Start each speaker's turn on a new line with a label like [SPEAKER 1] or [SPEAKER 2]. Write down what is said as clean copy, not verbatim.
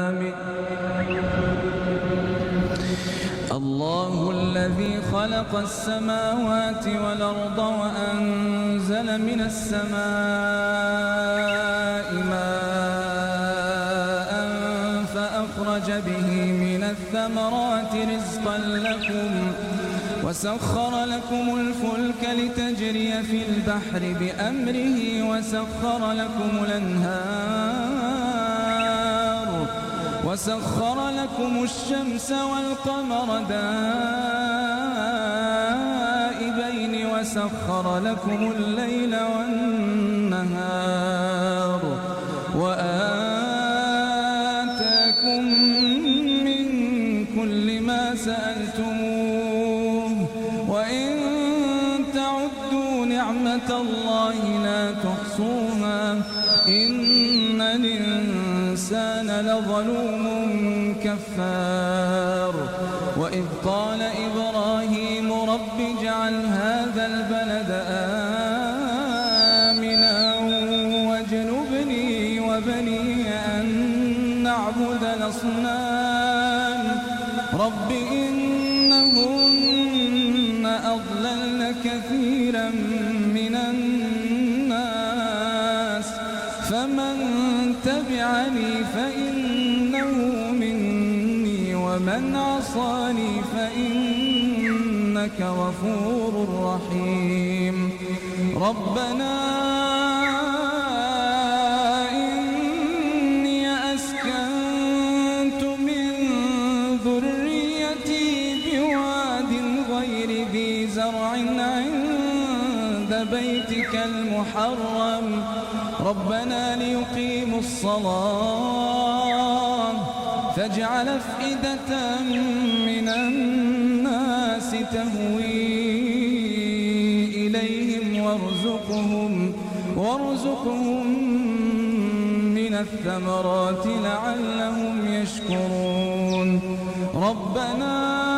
[SPEAKER 1] آمين. الله الذي خلق السماوات والأرض وأنزل من السماء ماء فأخرج به من الثمرات رزقا لكم وسخر لكم الفلك لتجري في البحر بأمره وسخر لكم الشمس والقمر دائبين وسخر لكم الليل والنهار وآتاكم من كل ما سألتموه وإن تعدوا نعمة الله لا تحصوها إن الإنسان لظلوم كفار. وإذ قال إبراهيم رب اجعل هذا البلد آمنا واجنبني وبني أن نعبد الأصنام رب إنهن أضللن كثيرا من الناس فمن تبعني فإنه مني ومن عصاني فإنك غفور رحيم. ربنا إني أسكنت من ذريتي بواد غير ذي زرع عند بيتك المحرم ربنا ليقيموا الصلاة فاجعل أفئدة من الناس تهوي إليهم وارزقهم من الثمرات لعلهم يشكرون. ربنا